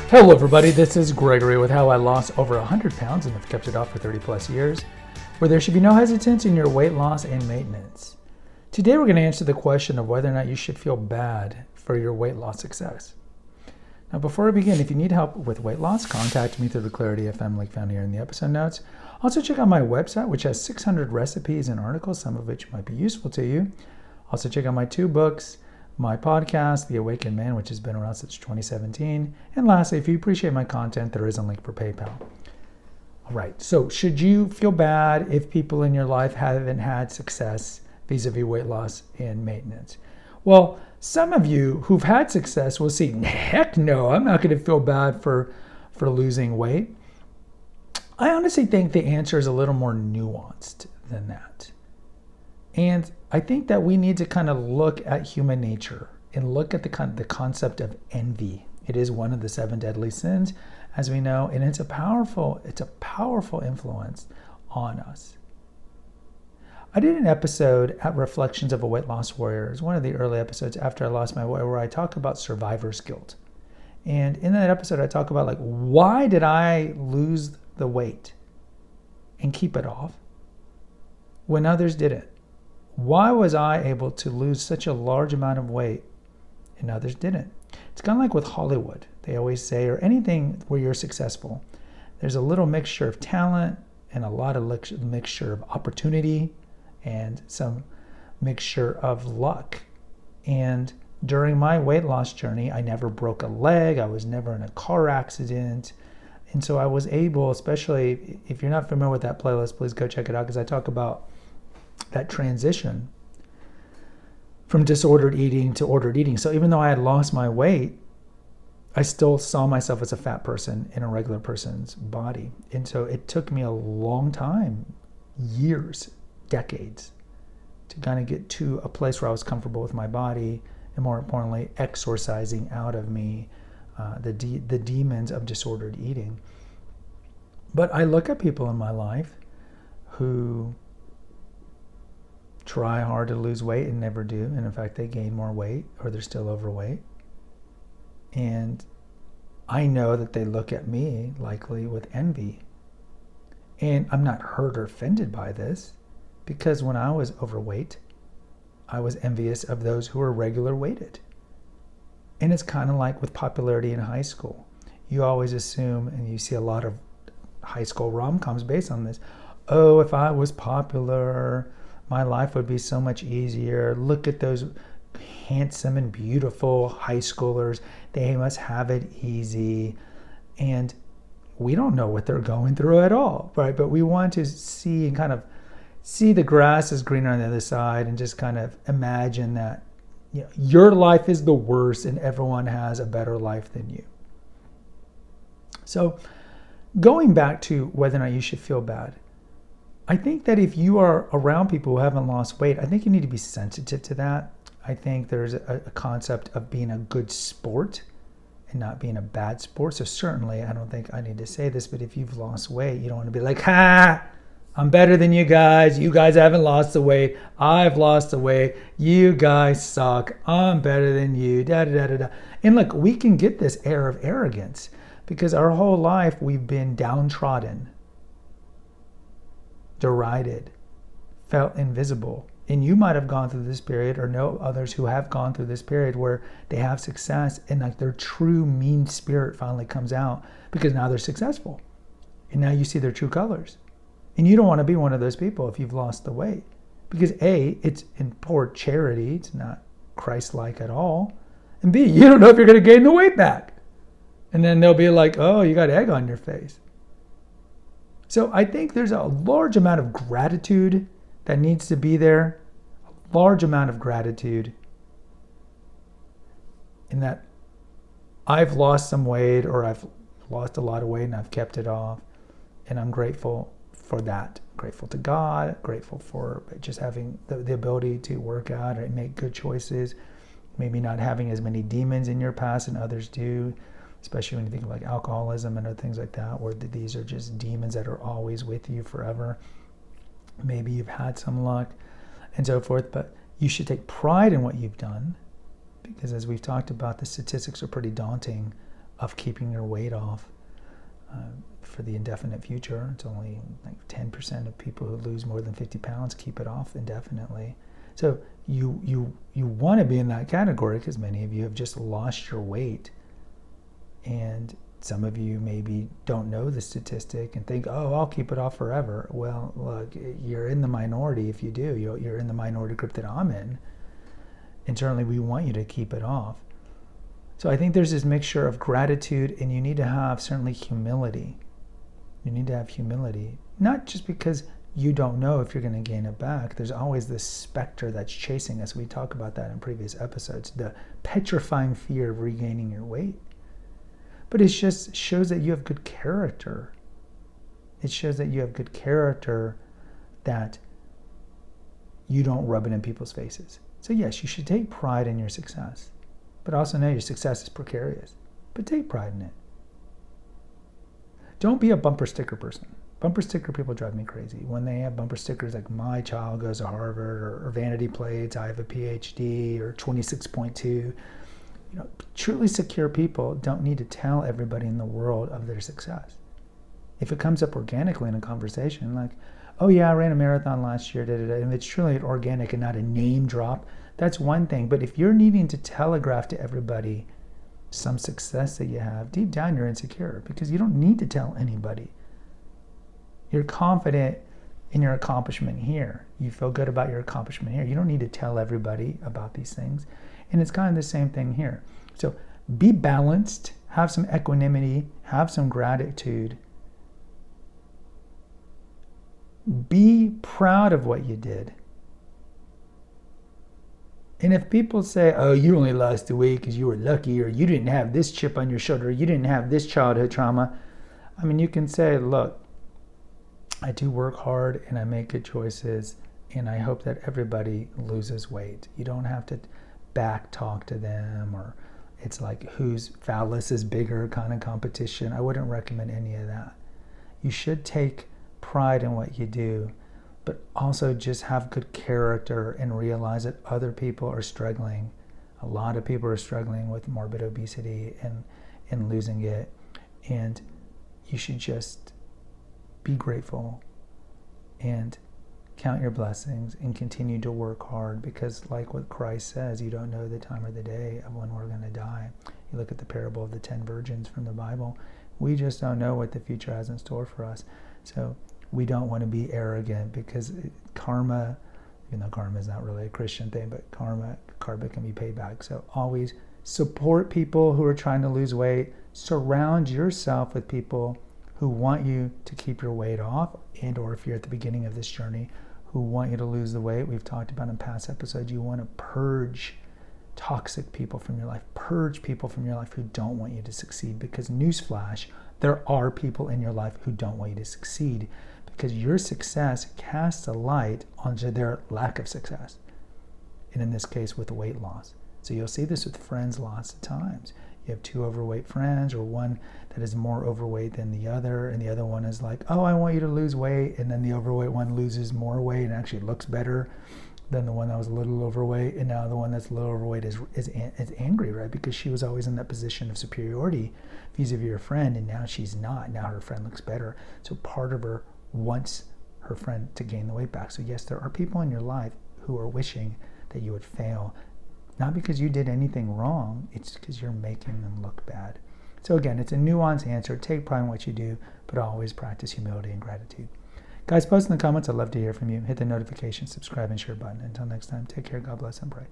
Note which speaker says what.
Speaker 1: Hello everybody, this is Gregory with how I lost over 100 pounds and have kept it off for 30 plus years, where there should be no hesitance in your weight loss and maintenance. Today we're going to answer the question of whether or not you should feel bad for your weight loss success. Now before I begin, if you need help with weight loss, contact me through the Clarity FM link found here in the episode notes. Also check out my website, which has 600 recipes and articles, some of which might be useful to you. Also check out my 2 books, my podcast, The Awakened Man, which has been around since 2017. And lastly, if you appreciate my content, there is a link for PayPal. All right, so should you feel bad if people in your life haven't had success vis-a-vis weight loss and maintenance? Well, some of you who've had success will see, heck no, I'm not going to feel bad for losing weight. I honestly think the answer is a little more nuanced than that. And I think that we need to kind of look at human nature and look at the concept of envy. It is one of the 7 deadly sins, as we know, and it's a powerful influence on us. I did an episode at Reflections of a Weight Loss Warrior. It was one of the early episodes after I lost my weight where I talk about survivor's guilt. And in that episode, I talk about why did I lose the weight and keep it off when others didn't? Why was I able to lose such a large amount of weight and others didn't? It's kind of like with Hollywood. They always say, or anything where you're successful, there's a little mixture of talent and a lot of mixture of opportunity and some mixture of luck. And during my weight loss journey, I never broke a leg. I was never in a car accident. And so I was able, especially if you're not familiar with that playlist, please go check it out because I talk about that transition from disordered eating to ordered eating. So even though I had lost my weight, I still saw myself as a fat person in a regular person's body. And so it took me a long time, years, decades, to kind of get to a place where I was comfortable with my body and, more importantly, exorcising out of me the demons of disordered eating. But I look at people in my life who try hard to lose weight and never do. And in fact, they gain more weight or they're still overweight. And I know that they look at me likely with envy. And I'm not hurt or offended by this because when I was overweight, I was envious of those who were regular weighted. And it's kind of like with popularity in high school. You always assume, and you see a lot of high school rom-coms based on this, oh, if I was popular, my life would be so much easier. Look at those handsome and beautiful high schoolers. They must have it easy. And we don't know what they're going through at all, right? But we want to see and kind of see the grass is greener on the other side and just kind of imagine that your life is the worst and everyone has a better life than you. So going back to whether or not you should feel bad, I think that if you are around people who haven't lost weight, I think you need to be sensitive to that. I think there's a concept of being a good sport and not being a bad sport. So certainly, I don't think I need to say this, but if you've lost weight, you don't want to be like, ha, I'm better than you guys. You guys haven't lost the weight. I've lost the weight. You guys suck. I'm better than you. Da, da, da, da, da. And look, we can get this air of arrogance because our whole life we've been downtrodden, derided, felt invisible. And you might have gone through this period or know others who have gone through this period where they have success and their true mean spirit finally comes out because now they're successful. And now you see their true colors. And you don't want to be one of those people if you've lost the weight. Because A, it's in poor charity. It's not Christ-like at all. And B, you don't know if you're going to gain the weight back. And then they'll be like, oh, you got egg on your face. So I think there's a large amount of gratitude that needs to be there. A large amount of gratitude in that I've lost some weight or I've lost a lot of weight and I've kept it off. And I'm grateful for that. Grateful to God, grateful for just having the ability to work out or make good choices. Maybe not having as many demons in your past and others do, especially when you think of like alcoholism and other things like that, where these are just demons that are always with you forever. Maybe you've had some luck and so forth, but you should take pride in what you've done because as we've talked about, the statistics are pretty daunting of keeping your weight off for the indefinite future. It's only like 10% of people who lose more than 50 pounds keep it off indefinitely. So you want to be in that category because many of you have just lost your weight, and some of you maybe don't know the statistic and think, oh, I'll keep it off forever. Well, look, you're in the minority if you do. You're in the minority group that I'm in. And certainly we want you to keep it off. So I think there's this mixture of gratitude, and you need to have certainly humility. You need to have humility, not just because you don't know if you're going to gain it back. There's always this specter that's chasing us. We talk about that in previous episodes, the petrifying fear of regaining your weight. But it just shows that you have good character. It shows that you have good character, that you don't rub it in people's faces. So yes, you should take pride in your success, but also know your success is precarious. But take pride in it. Don't be a bumper sticker person. Bumper sticker people drive me crazy. When they have bumper stickers like my child goes to Harvard, or vanity plates, I have a PhD, or 26.2. Truly secure people don't need to tell everybody in the world of their success. If it comes up organically in a conversation, like, oh yeah, I ran a marathon last year, and it's truly organic and not a name drop, that's one thing. But if you're needing to telegraph to everybody some success that you have, deep down you're insecure because you don't need to tell anybody. You're confident in your accomplishment here. You feel good about your accomplishment here. You don't need to tell everybody about these things. And it's kind of the same thing here. So be balanced, have some equanimity, have some gratitude. Be proud of what you did. And if people say, oh, you only lost the weight because you were lucky, or you didn't have this chip on your shoulder, or you didn't have this childhood trauma, I mean, you can say, look, I do work hard and I make good choices, and I hope that everybody loses weight. You don't have to back talk to them, or it's like whose phallus is bigger kind of competition. I wouldn't recommend any of that. You should take pride in what you do, but also just have good character and realize that other people are struggling. A lot of people are struggling with morbid obesity and losing it, and you should just be grateful and count your blessings and continue to work hard, because like what Christ says, you don't know the time or the day of when we're going to die. You look at the parable of the 10 virgins from the Bible. We just don't know what the future has in store for us. So we don't want to be arrogant, because karma, even though karma is not really a Christian thing, but karma can be paid back. So always support people who are trying to lose weight. Surround yourself with people who want you to keep your weight off, and or if you're at the beginning of this journey, who want you to lose the weight. We've talked about in past episodes, you want to purge toxic people from your life. Purge people from your life who don't want you to succeed, because newsflash, there are people in your life who don't want you to succeed, because your success casts a light onto their lack of success. And in this case, with weight loss. So you'll see this with friends lots of times. You have two overweight friends, or one that is more overweight than the other, and the other one is like, oh, I want you to lose weight, and then the overweight one loses more weight and actually looks better than the one that was a little overweight, and now the one that's a little overweight is angry, right? Because she was always in that position of superiority vis-a-vis her friend, and now she's not. Now her friend looks better. So part of her wants her friend to gain the weight back. So yes, there are people in your life who are wishing that you would fail, not because you did anything wrong, it's because you're making them look bad. So again, it's a nuanced answer. Take pride in what you do, but always practice humility and gratitude. Guys, post in the comments. I'd love to hear from you. Hit the notification, subscribe, and share button. Until next time, take care, God bless, and pray.